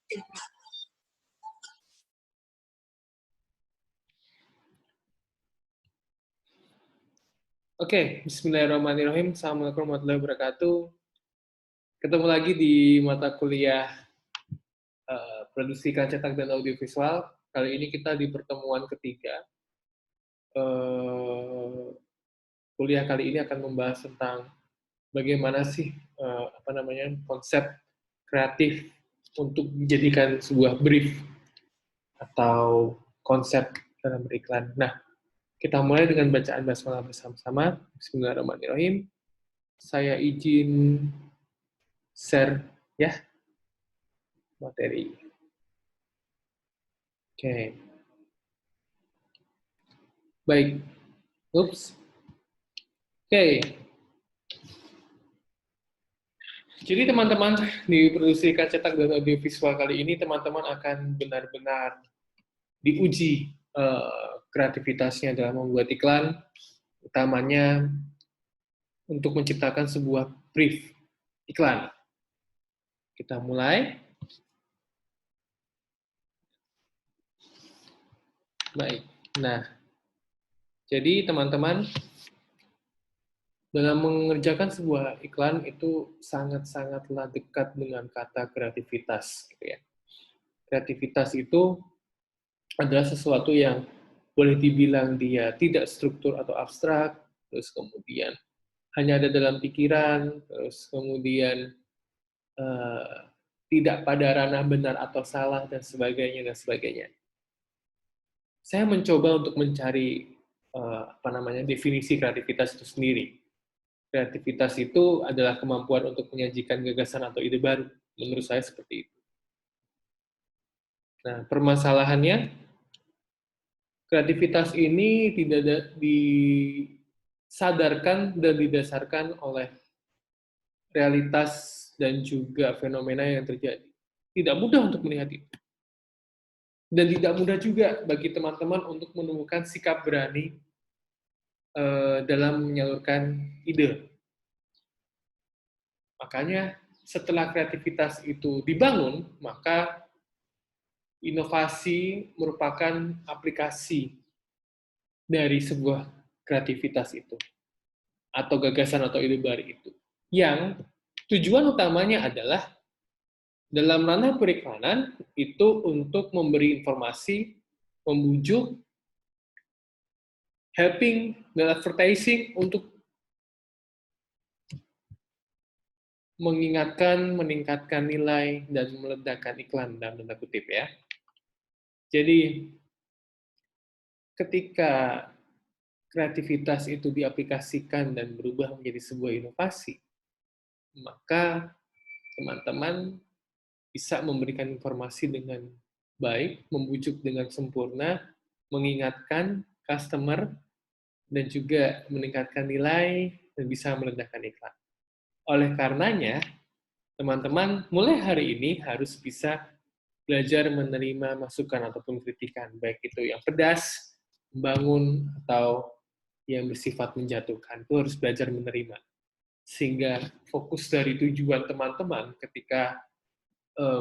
Oke, bismillahirrahmanirrahim. Assalamualaikum warahmatullahi wabarakatuh. Ketemu lagi di mata kuliah produksi iklan cetak dan audiovisual. Kali ini kita di pertemuan ketiga. Kuliah kali ini akan membahas tentang bagaimana sih konsep kreatif untuk dijadikan sebuah brief atau konsep dalam beriklan. Nah, kita mulai dengan bacaan basmalah bersama-sama. Bismillahirrahmanirrahim. Saya izin share ya materi. Oke. Baik. Oops. Oke. Jadi teman-teman di produksi iklan cetak dan audiovisual kali ini teman-teman akan benar-benar diuji kreativitasnya dalam membuat iklan, utamanya untuk menciptakan sebuah brief iklan. Kita mulai. Baik. Nah, jadi teman-teman dalam mengerjakan sebuah iklan itu sangat-sangatlah dekat dengan kata kreativitas, gitu ya. Kreativitas itu adalah sesuatu yang boleh dibilang dia tidak struktur atau abstrak, terus kemudian hanya ada dalam pikiran, terus kemudian tidak pada ranah benar atau salah, dan sebagainya, dan sebagainya. Saya mencoba untuk mencari definisi kreativitas itu sendiri. Kreativitas itu adalah kemampuan untuk menyajikan gagasan atau ide baru. Menurut saya seperti itu. Nah, permasalahannya, kreativitas ini tidak disadarkan dan didasarkan oleh realitas dan juga fenomena yang terjadi. Tidak mudah untuk melihat itu. Dan tidak mudah juga bagi teman-teman untuk menemukan sikap berani dalam menyalurkan ide. Makanya setelah kreativitas itu dibangun, maka inovasi merupakan aplikasi dari sebuah kreativitas itu, atau gagasan atau ide baru itu. Yang tujuan utamanya adalah dalam ranah periklanan itu untuk memberi informasi, membujuk, helping, dan advertising untuk mengingatkan, meningkatkan nilai, dan meledakkan iklan dalam tanda kutip ya. Jadi, ketika kreativitas itu diaplikasikan dan berubah menjadi sebuah inovasi, maka teman-teman bisa memberikan informasi dengan baik, membujuk dengan sempurna, mengingatkan customer, dan juga meningkatkan nilai, dan bisa meledakkan iklan. Oleh karenanya, teman-teman mulai hari ini harus bisa belajar menerima masukan ataupun kritikan, baik itu yang pedas, membangun, atau yang bersifat menjatuhkan. Itu harus belajar menerima. Sehingga fokus dari tujuan teman-teman ketika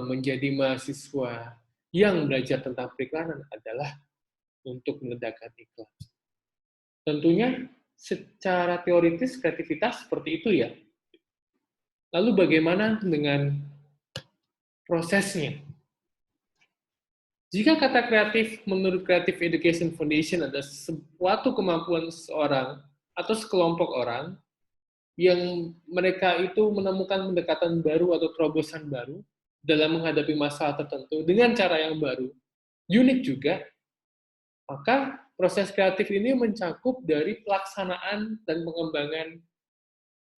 menjadi mahasiswa yang belajar tentang periklanan adalah untuk meledakkan iklan. Tentunya secara teoritis kreativitas seperti itu ya. Lalu bagaimana dengan prosesnya? Jika kata kreatif menurut Creative Education Foundation adalah suatu kemampuan seseorang atau sekelompok orang yang mereka itu menemukan pendekatan baru atau terobosan baru dalam menghadapi masalah tertentu dengan cara yang baru, unik juga, maka proses kreatif ini mencakup dari pelaksanaan dan pengembangan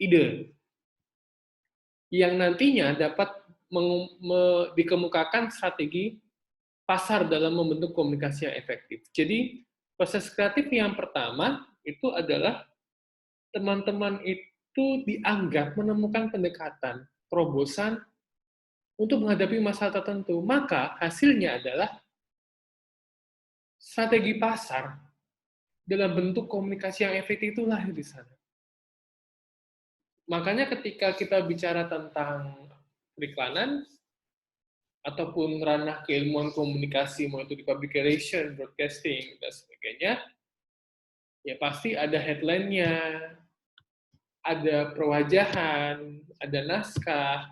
ide yang nantinya dapat dikemukakan strategi pasar dalam membentuk komunikasi yang efektif. Jadi, proses kreatif yang pertama itu adalah teman-teman itu dianggap menemukan pendekatan, terobosan untuk menghadapi masalah tertentu. Maka hasilnya adalah strategi pasar dalam bentuk komunikasi yang efektif itu lahir di sana. Makanya ketika kita bicara tentang periklanan, ataupun ranah keilmuan komunikasi, mau itu di public relation, broadcasting, dan sebagainya, ya pasti ada headline-nya, ada perwajahan, ada naskah,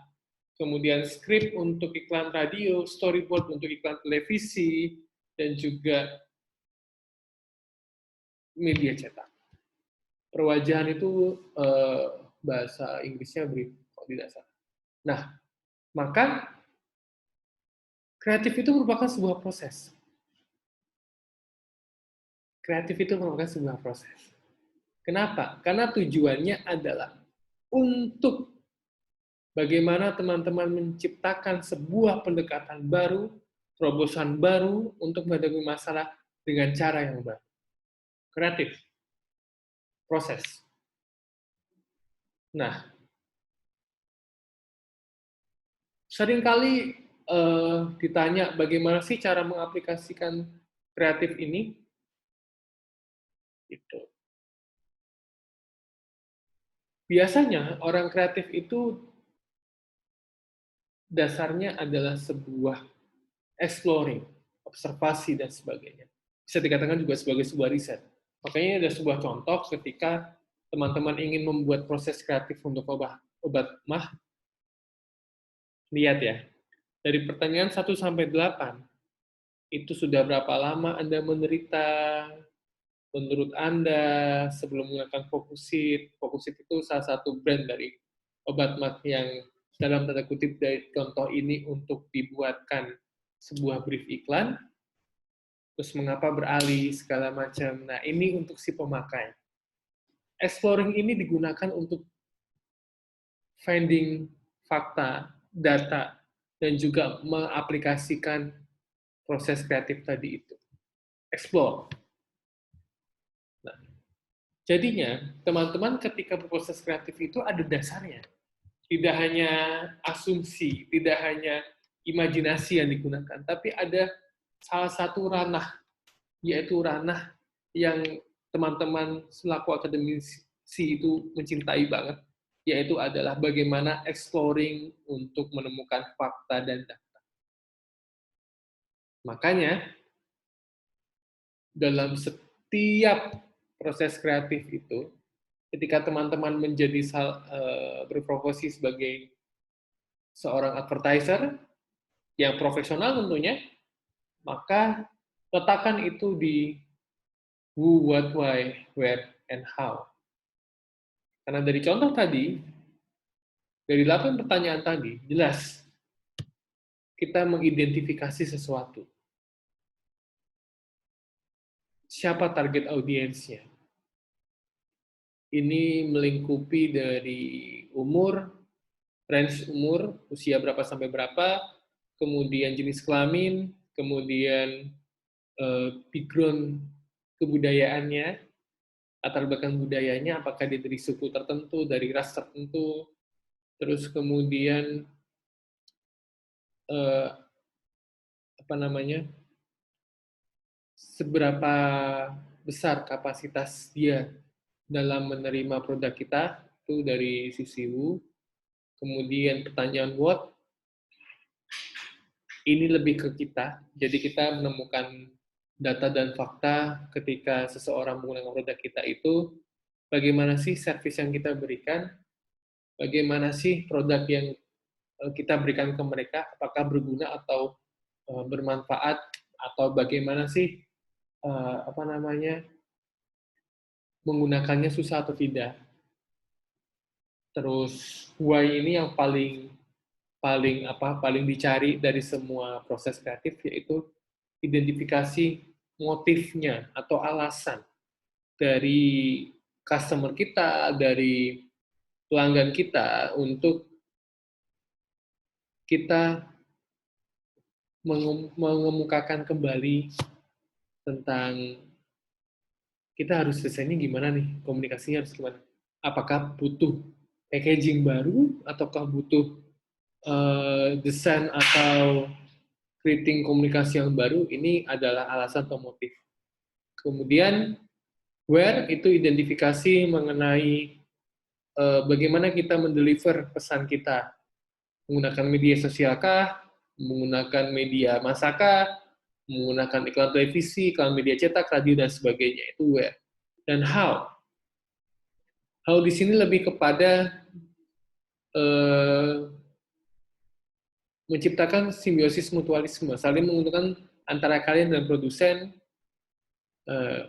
kemudian skrip untuk iklan radio, storyboard untuk iklan televisi, dan juga media cetak. Perwajahan itu bahasa Inggrisnya brief, kalau tidak salah. Nah, maka kreatif itu merupakan sebuah proses. Kreatif itu merupakan sebuah proses. Kenapa? Karena tujuannya adalah untuk bagaimana teman-teman menciptakan sebuah pendekatan baru, terobosan baru untuk menghadapi masalah dengan cara yang baru. Kreatif. Proses. Nah, seringkali ditanya bagaimana sih cara mengaplikasikan kreatif ini? Itu. Biasanya orang kreatif itu dasarnya adalah sebuah exploring, observasi, dan sebagainya. Bisa dikatakan juga sebagai sebuah riset. Makanya ada sebuah contoh ketika teman-teman ingin membuat proses kreatif untuk obat mah, lihat ya, dari pertanyaan 1 sampai 8, itu sudah berapa lama Anda menderita, menurut Anda sebelum menggunakan Fokusit itu salah satu brand dari obat mah yang dalam tanda kutip dari contoh ini untuk dibuatkan sebuah brief iklan, terus mengapa beralih, segala macam. Nah, ini untuk si pemakai. Exploring ini digunakan untuk finding fakta, data, dan juga mengaplikasikan proses kreatif tadi itu. Explore. Nah, jadinya, teman-teman ketika berproses kreatif itu ada dasarnya. Tidak hanya asumsi, tidak hanya imajinasi yang digunakan, tapi ada salah satu ranah, yaitu ranah yang teman-teman selaku akademisi itu mencintai banget, yaitu adalah bagaimana exploring untuk menemukan fakta dan data. Makanya, dalam setiap proses kreatif itu, ketika teman-teman menjadi berprofesi sebagai seorang advertiser yang profesional tentunya, maka letakkan itu di who, what, why, where, and how. Karena dari contoh tadi, dari 8 pertanyaan tadi, jelas kita mengidentifikasi sesuatu. Siapa target audiensnya? Ini melingkupi dari umur, range umur, usia berapa sampai berapa, kemudian jenis kelamin, kemudian background kebudayaannya, latar belakang budayanya, apakah dia dari suku tertentu, dari ras tertentu, terus kemudian seberapa besar kapasitas dia dalam menerima produk kita, itu dari sisi who. Kemudian pertanyaan what, ini lebih ke kita, jadi kita menemukan data dan fakta ketika seseorang menggunakan produk kita itu, bagaimana sih servis yang kita berikan, bagaimana sih produk yang kita berikan ke mereka, apakah berguna atau bermanfaat, atau bagaimana sih menggunakannya susah atau tidak. Terus why ini yang paling dicari dari semua proses kreatif, yaitu identifikasi motifnya atau alasan dari customer kita, dari pelanggan kita untuk kita mengemukakan kembali tentang kita harus desainnya gimana nih, komunikasinya harus gimana. Apakah butuh packaging baru, ataukah butuh desain atau creating komunikasi yang baru, ini adalah alasan atau motif. Kemudian, where itu identifikasi mengenai bagaimana kita mendeliver pesan kita. Menggunakan media sosial kah? menggunakan media masaka, menggunakan iklan televisi, iklan media cetak, radio, dan sebagainya. Itu where. Dan how. How di sini lebih kepada menciptakan simbiosis mutualisme, saling menguntungkan antara kalian dan produsen,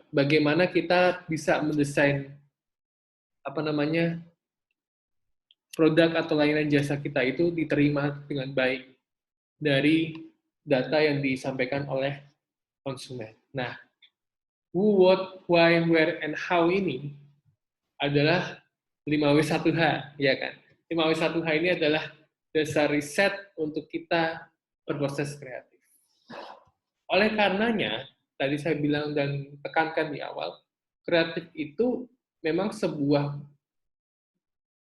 bagaimana kita bisa mendesain produk atau layanan jasa kita itu diterima dengan baik dari data yang disampaikan oleh konsumen. Nah, who, what, why, where, and how ini adalah 5W1H, ya kan? 5W1H ini adalah dasar riset untuk kita berproses kreatif. Oleh karenanya, tadi saya bilang dan tekankan di awal, kreatif itu memang sebuah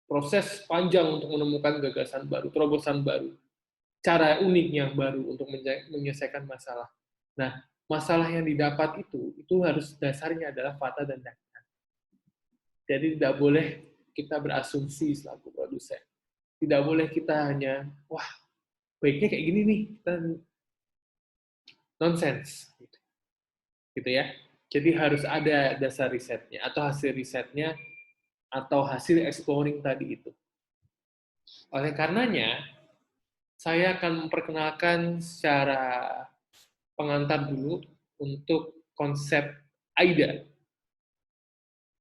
proses panjang untuk menemukan gagasan baru, terobosan baru, cara unik yang baru untuk menyelesaikan masalah. Nah, masalah yang didapat itu harus dasarnya adalah fakta dan data. Jadi tidak boleh kita berasumsi selaku produsen. Tidak boleh kita hanya, wah, baiknya kayak gini nih, kita nonsense. Gitu ya. Jadi harus ada dasar risetnya, atau hasil risetnya, atau hasil exploring tadi itu. Oleh karenanya, saya akan memperkenalkan secara pengantar dulu untuk konsep AIDA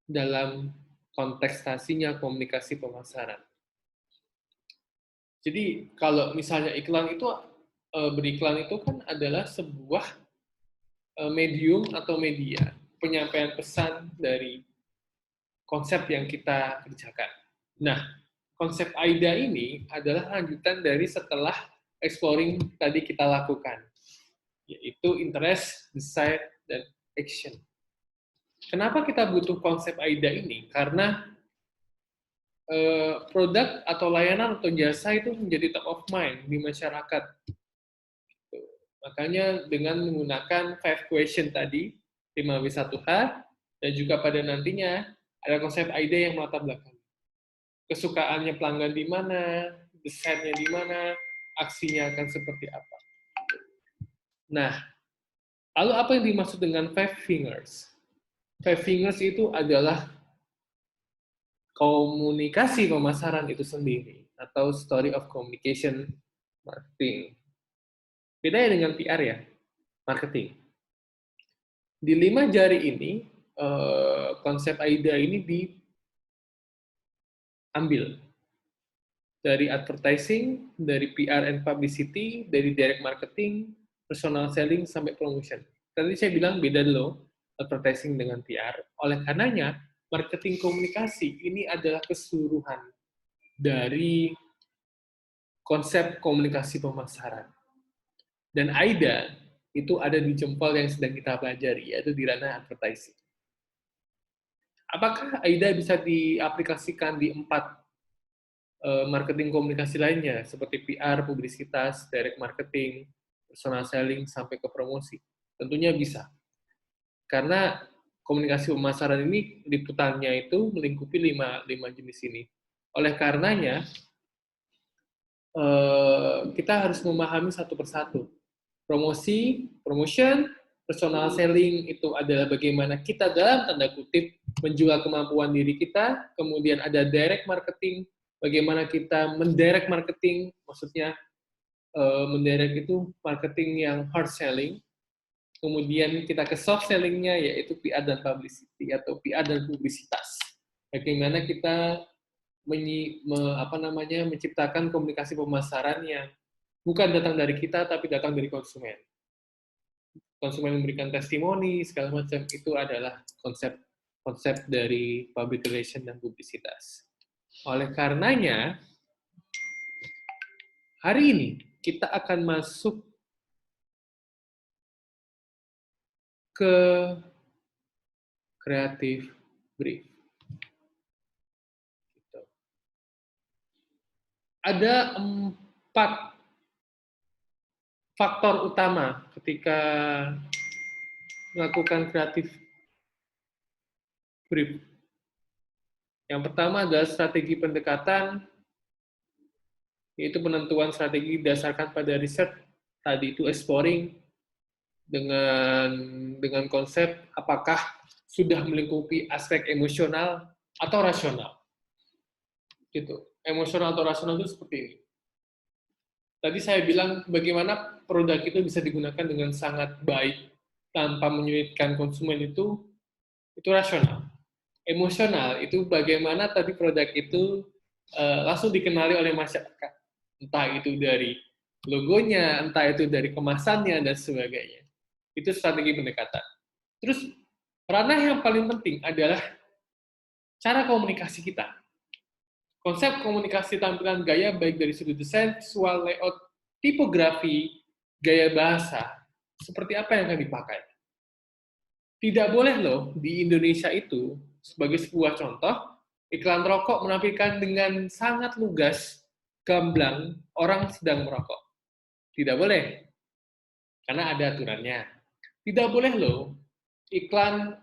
dalam kontekstasinya komunikasi pemasaran. Jadi kalau misalnya iklan itu, beriklan itu kan adalah sebuah medium atau media penyampaian pesan dari konsep yang kita kerjakan. Nah, konsep AIDA ini adalah lanjutan dari setelah exploring tadi kita lakukan, yaitu interest, desire, dan action. Kenapa kita butuh konsep AIDA ini? Karena produk atau layanan atau jasa itu menjadi top of mind di masyarakat. Makanya dengan menggunakan 5 question tadi, 5W1H, dan juga pada nantinya ada konsep AIDA yang melatar belakang. Kesukaannya pelanggan di mana, desainnya di mana, aksinya akan seperti apa. Nah, lalu apa yang dimaksud dengan 5 fingers? 5 fingers itu adalah komunikasi pemasaran itu sendiri, atau story of communication marketing. Beda ya dengan PR ya, marketing. Di 5 jari ini, konsep AIDA ini diambil dari advertising, dari PR and publicity, dari direct marketing, personal selling, sampai promotion. Tadi saya bilang beda loh, advertising dengan PR. Oleh karenanya, marketing komunikasi ini adalah keseluruhan dari konsep komunikasi pemasaran. Dan AIDA itu ada di jempol yang sedang kita pelajari, yaitu di ranah advertising. Apakah AIDA bisa diaplikasikan di 4 marketing komunikasi lainnya, seperti PR, publisitas, direct marketing, personal selling, sampai ke promosi? Tentunya bisa. Karena komunikasi pemasaran ini liputannya itu melingkupi 5 jenis ini. Oleh karenanya, kita harus memahami satu persatu. Promotion, personal selling itu adalah bagaimana kita dalam tanda kutip menjual kemampuan diri kita, kemudian ada direct marketing, bagaimana kita mendirect marketing, maksudnya mendirect itu marketing yang hard selling, kemudian kita ke soft sellingnya yaitu PR dan publicity atau PR dan publisitas. Bagaimana kita menciptakan komunikasi pemasaran yang bukan datang dari kita tapi datang dari konsumen. Konsumen memberikan testimoni segala macam, itu adalah konsep dari public relation dan publisitas. Oleh karenanya, hari ini kita akan masuk ke creative brief. Ada 4 faktor utama ketika melakukan creative brief. Yang pertama adalah strategi pendekatan, yaitu penentuan strategi didasarkan pada riset tadi itu exploring dengan konsep apakah sudah melingkupi aspek emosional atau rasional. Gitu. Emosional atau rasional itu seperti ini. Tadi saya bilang bagaimana produk itu bisa digunakan dengan sangat baik tanpa menyulitkan konsumen itu rasional. Emosional itu bagaimana tadi produk itu langsung dikenali oleh masyarakat. Entah itu dari logonya, entah itu dari kemasannya, dan sebagainya. Itu strategi pendekatan. Terus, ranah yang paling penting adalah cara komunikasi kita. Konsep komunikasi tampilan gaya baik dari sudut desain, visual, layout, tipografi, gaya bahasa, seperti apa yang akan dipakai. Tidak boleh loh di Indonesia itu, sebagai sebuah contoh, iklan rokok menampilkan dengan sangat lugas, gamblang, orang sedang merokok. Tidak boleh, karena ada aturannya. Tidak boleh loh, iklan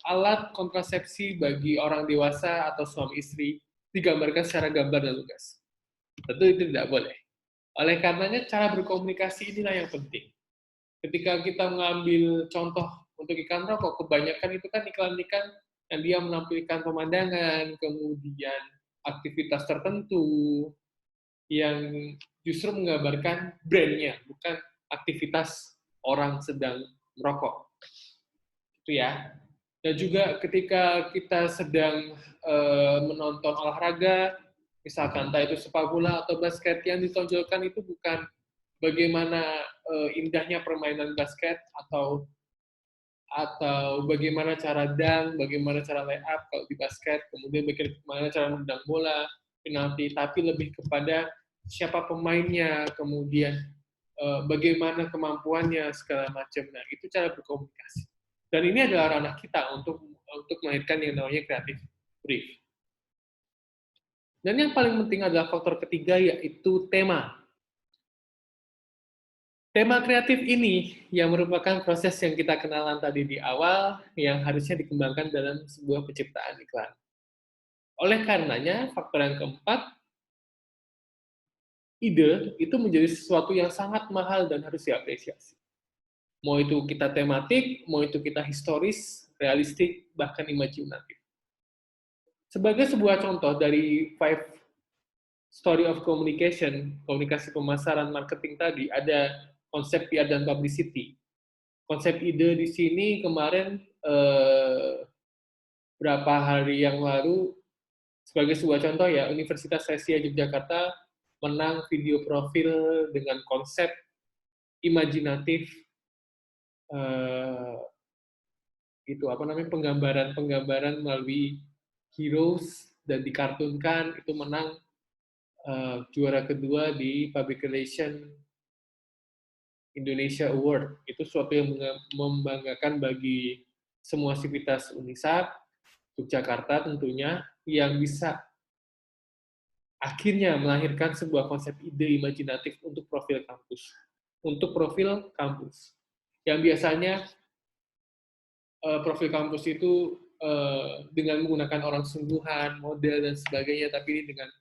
alat kontrasepsi bagi orang dewasa atau suami istri digambarkan secara gambar dan lugas. Tentu itu tidak boleh. Oleh karenanya, cara berkomunikasi inilah yang penting. Ketika kita mengambil contoh untuk iklan rokok, kebanyakan itu kan iklan-iklan yang dia menampilkan pemandangan, kemudian aktivitas tertentu, yang justru menggambarkan brandnya, bukan aktivitas orang sedang merokok. Itu ya. Dan juga ketika kita sedang menonton olahraga, misalkan entah itu sepak bola atau basket, yang ditonjolkan itu bukan bagaimana indahnya permainan basket atau bagaimana cara dunk, bagaimana cara lay up kalau di basket, kemudian bagaimana cara menendang bola, penalti, tapi lebih kepada siapa pemainnya, kemudian bagaimana kemampuannya segala macam. Nah, itu cara berkomunikasi. Dan ini adalah ranah kita untuk melahirkan yang namanya creative brief. Dan yang paling penting adalah faktor ketiga, yaitu tema. Tema kreatif ini yang merupakan proses yang kita kenalan tadi di awal, yang harusnya dikembangkan dalam sebuah penciptaan iklan. Oleh karenanya, faktor yang keempat, ide itu menjadi sesuatu yang sangat mahal dan harus diapresiasi. Mau itu kita tematik, mau itu kita historis, realistik, bahkan imajinatif. Sebagai sebuah contoh dari 5 story of communication, komunikasi pemasaran marketing tadi, ada konsep PR dan publicity. Konsep ide di sini kemarin berapa hari yang lalu, sebagai sebuah contoh ya, Universitas Asia Yogyakarta menang video profil dengan konsep imajinatif, itu apa namanya, penggambaran melalui heroes dan dikartunkan, itu menang juara kedua di Public Relation Indonesia Award. Itu suatu yang membanggakan bagi semua sivitas Unisat, Yogyakarta tentunya, yang bisa akhirnya melahirkan sebuah konsep ide imajinatif untuk profil kampus. Untuk profil kampus. Yang biasanya profil kampus itu dengan menggunakan orang sungguhan, model, dan sebagainya, tapi ini dengan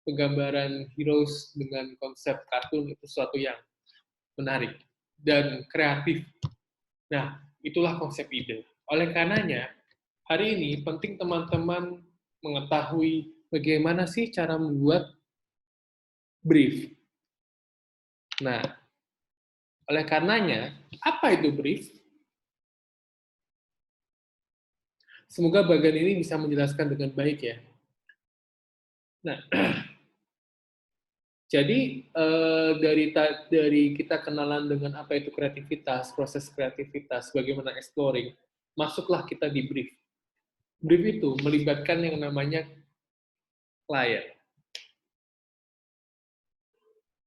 penggambaran heroes dengan konsep kartun, itu sesuatu yang menarik dan kreatif. Nah, itulah konsep ide. Oleh karenanya, hari ini penting teman-teman mengetahui bagaimana sih cara membuat brief. Nah, oleh karenanya, apa itu brief? Semoga bagian ini bisa menjelaskan dengan baik ya. Nah, jadi dari kita kenalan dengan apa itu kreativitas, proses kreativitas, bagaimana exploring, masuklah kita di brief. Brief itu melibatkan yang namanya klien.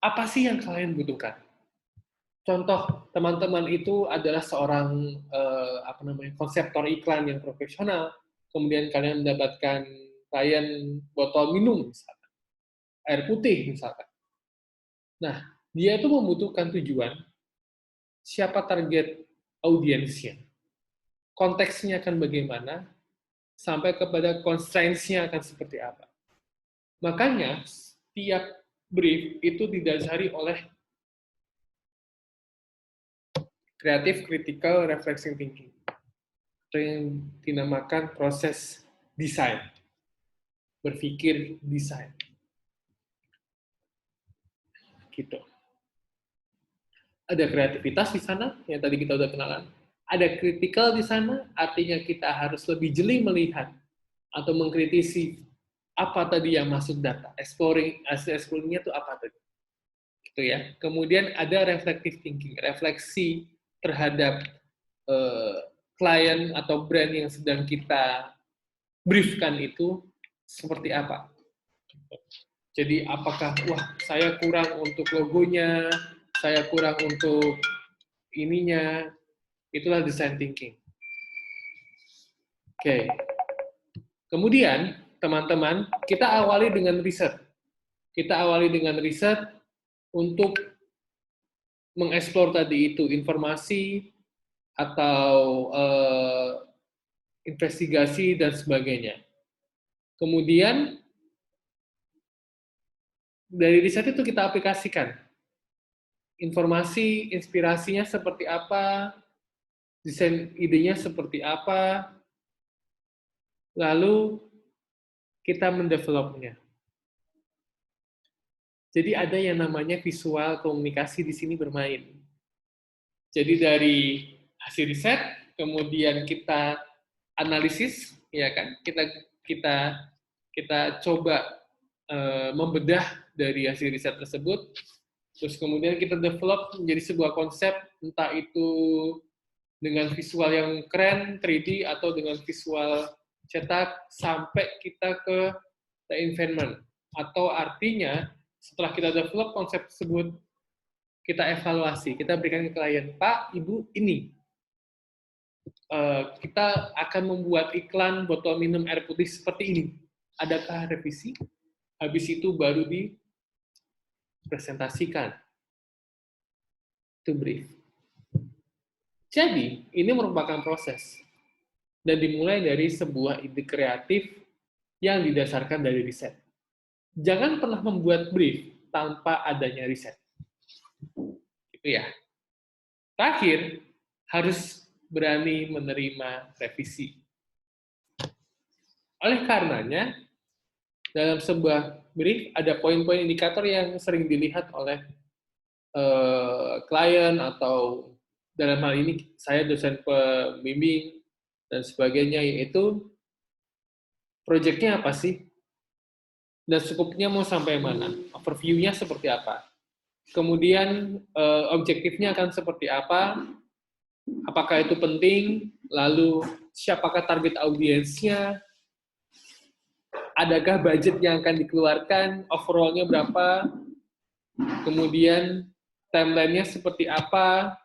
Apa sih yang kalian butuhkan? Contoh teman-teman itu adalah seorang konseptor iklan yang profesional, kemudian kalian mendapatkan klien botol minum misalkan, air putih misalkan. Nah, dia itu membutuhkan tujuan, siapa target audiensnya, konteksnya akan bagaimana, sampai kepada constraints-nya akan seperti apa. Makanya, setiap brief itu didasari oleh Creative Critical Reflection Thinking, atau yang dinamakan proses desain, berpikir desain. Gitu. Ada kreativitas di sana, yang tadi kita udah kenalan. Ada critical di sana, artinya kita harus lebih jeli melihat atau mengkritisi apa tadi yang masuk data. Exploring-nya itu apa tadi. Gitu ya. Kemudian ada reflective thinking, refleksi terhadap klien atau brand yang sedang kita briefkan itu seperti apa. Jadi apakah, wah saya kurang untuk logonya, saya kurang untuk ininya, itulah design thinking. Oke. Kemudian, teman-teman, kita awali dengan riset. Kita awali dengan riset untuk mengeksplor tadi itu informasi atau investigasi dan sebagainya. Kemudian dari riset itu kita aplikasikan. Informasi, inspirasinya seperti apa, desain idenya seperti apa, lalu kita mendevelopnya. Jadi ada yang namanya visual komunikasi di sini bermain. Jadi dari hasil riset, kemudian kita analisis, ya kan? Kita coba membedah dari hasil riset tersebut, terus kemudian kita develop menjadi sebuah konsep, entah itu dengan visual yang keren, 3D, atau dengan visual cetak, sampai kita ke the environment. Atau artinya, setelah kita develop konsep tersebut, kita evaluasi, kita berikan ke klien, Pak, Ibu, ini. Kita akan membuat iklan botol minum air putih seperti ini. Adakah revisi? Habis itu baru dipresentasikan. Itu brief. Jadi, ini merupakan proses. Dan dimulai dari sebuah ide kreatif yang didasarkan dari riset. Jangan pernah membuat brief tanpa adanya riset. Itu ya. Terakhir, harus berani menerima revisi. Oleh karenanya, dalam sebuah brief ada poin-poin indikator yang sering dilihat oleh klien atau dalam hal ini saya dosen pembimbing dan sebagainya, yaitu proyeknya apa sih? Dan skupnya mau sampai mana? Overview-nya seperti apa? Kemudian objektifnya akan seperti apa? Apakah itu penting? Lalu siapakah target audiensnya? Adakah budget yang akan dikeluarkan? Overall-nya berapa? Kemudian timeline-nya seperti apa?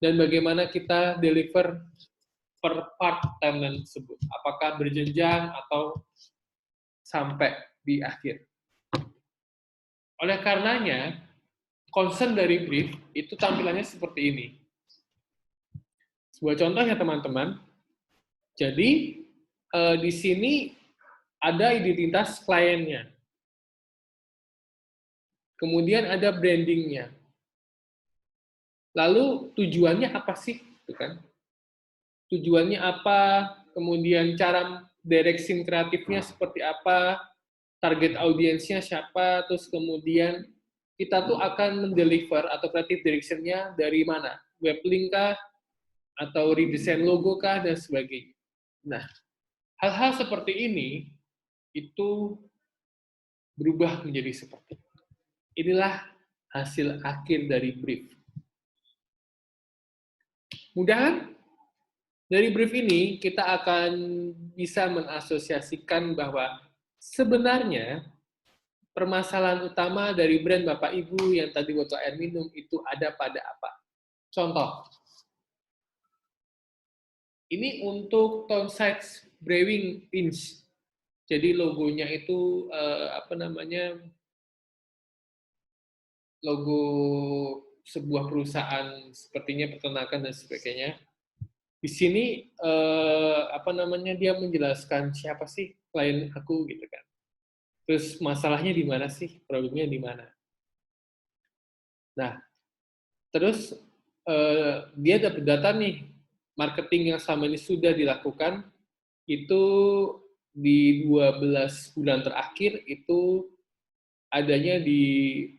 Dan bagaimana kita deliver per part timeline tersebut? Apakah berjenjang atau sampai di akhir? Oleh karenanya, concern dari brief itu tampilannya seperti ini. Sebuah contoh ya teman-teman. Jadi di sini ada identitas kliennya. Kemudian ada brandingnya. Lalu tujuannya apa sih? Gitu kan? Tujuannya apa? Kemudian cara direction kreatifnya seperti apa? Target audiensnya siapa? Terus kemudian kita tuh akan mendeliver atau creative direction-nya dari mana? Web link kah? Atau redesign logo kah? Dan sebagainya. Nah, hal-hal seperti ini itu berubah menjadi seperti itu. Inilah hasil akhir dari brief. Mudah-mudahan dari brief ini kita akan bisa mengasosiasikan bahwa sebenarnya permasalahan utama dari brand Bapak Ibu yang tadi botol air minum itu ada pada apa? Contoh, ini untuk Townsides Brewing Inch. Jadi logonya itu logo sebuah perusahaan sepertinya peternakan dan sebagainya. Di sini dia menjelaskan siapa sih klien aku gitu kan. Terus masalahnya di mana sih? Problemnya di mana? Nah, terus dia dapat data nih, marketing yang selama ini sudah dilakukan, itu di 12 bulan terakhir itu adanya di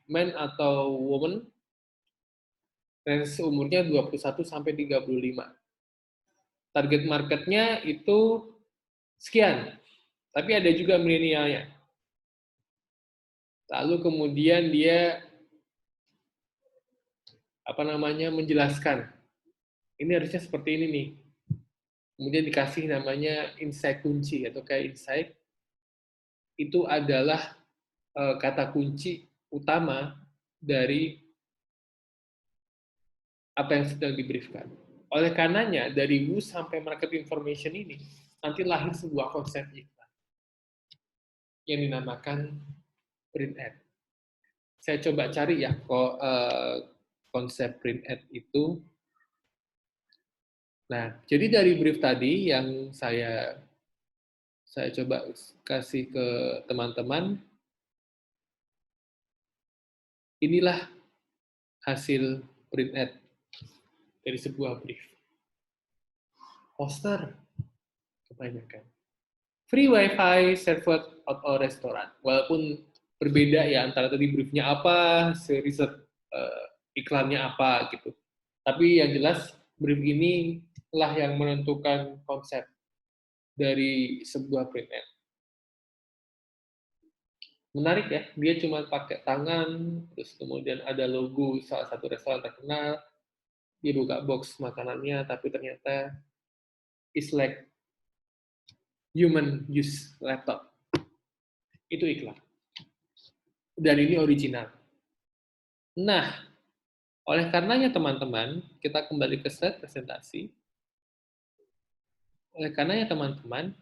men atau woman, range umurnya 21 sampai 35. Target marketnya itu sekian, tapi ada juga milenialnya. Lalu kemudian dia menjelaskan, ini harusnya seperti ini nih. Kemudian dikasih namanya insight kunci atau kayak insight, itu adalah kata kunci utama dari apa yang sedang di-briefkan. Oleh karenanya, dari WU sampai market information ini, nanti lahir sebuah konsep iklan yang dinamakan print ad. Saya coba cari ya konsep print ad itu. Nah, jadi dari brief tadi yang saya coba kasih ke teman-teman, inilah hasil print ad dari sebuah brief. Poster kebanyakan. Free wifi server atau restoran. Walaupun berbeda ya antara tadi briefnya apa, riset iklannya apa gitu. Tapi yang jelas brief ini lah yang menentukan konsep dari sebuah print ad. Menarik ya, dia cuma pakai tangan, terus kemudian ada logo salah satu restoran terkenal, dia buka box makanannya, tapi ternyata is like human use laptop. Itu iklan. Dan ini original. Nah, oleh karenanya teman-teman, kita kembali ke slide presentasi. Oleh karenanya teman-teman,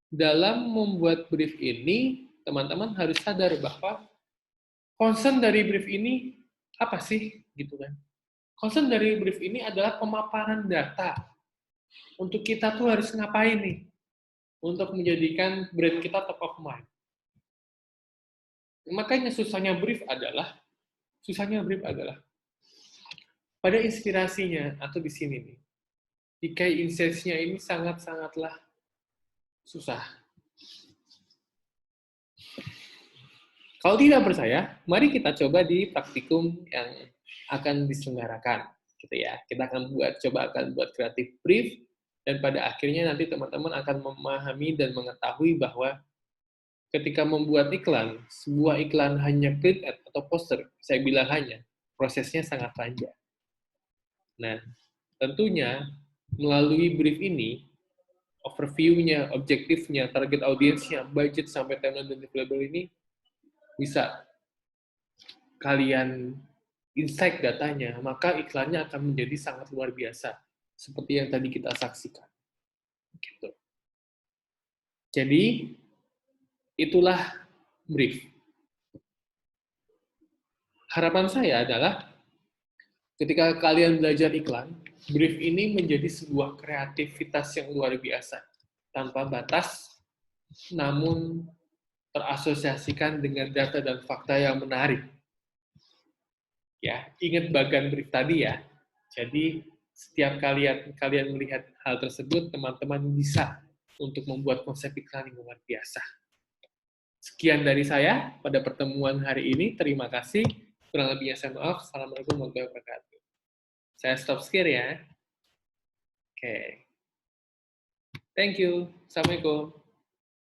dalam membuat brief ini, teman-teman harus sadar bahwa concern dari brief ini apa sih, gitu kan? Concern dari brief ini adalah pemaparan data. Untuk kita tuh harus ngapain nih? Untuk menjadikan brand kita top of mind. Makanya susahnya brief adalah pada inspirasinya atau di sini nih. Di key insights-nya ini sangat-sangatlah susah. Kalau tidak percaya, mari kita coba di praktikum yang akan diselenggarakan, gitu ya. Kita akan buat kreatif brief, dan pada akhirnya nanti teman-teman akan memahami dan mengetahui bahwa ketika membuat iklan, sebuah iklan hanya print ad atau poster, saya bilang hanya, prosesnya sangat panjang. Nah, tentunya melalui brief ini, overview-nya, objektifnya, target audiensnya, budget sampai timeline dan deliverable ini bisa kalian insight datanya, maka iklannya akan menjadi sangat luar biasa, seperti yang tadi kita saksikan. Gitu. Jadi, itulah brief. Harapan saya adalah ketika kalian belajar iklan, brief ini menjadi sebuah kreativitas yang luar biasa, tanpa batas, namun terasosiasikan dengan data dan fakta yang menarik. Ya, ingat bagian brief tadi ya. Jadi setiap kalian melihat hal tersebut, teman-teman bisa untuk membuat konsep iklan yang luar biasa. Sekian dari saya pada pertemuan hari ini. Terima kasih. Kurang lebihnya saya maaf. Assalamualaikum warahmatullahi wabarakatuh. Saya stop share ya. Oke. Thank you. Assalamualaikum.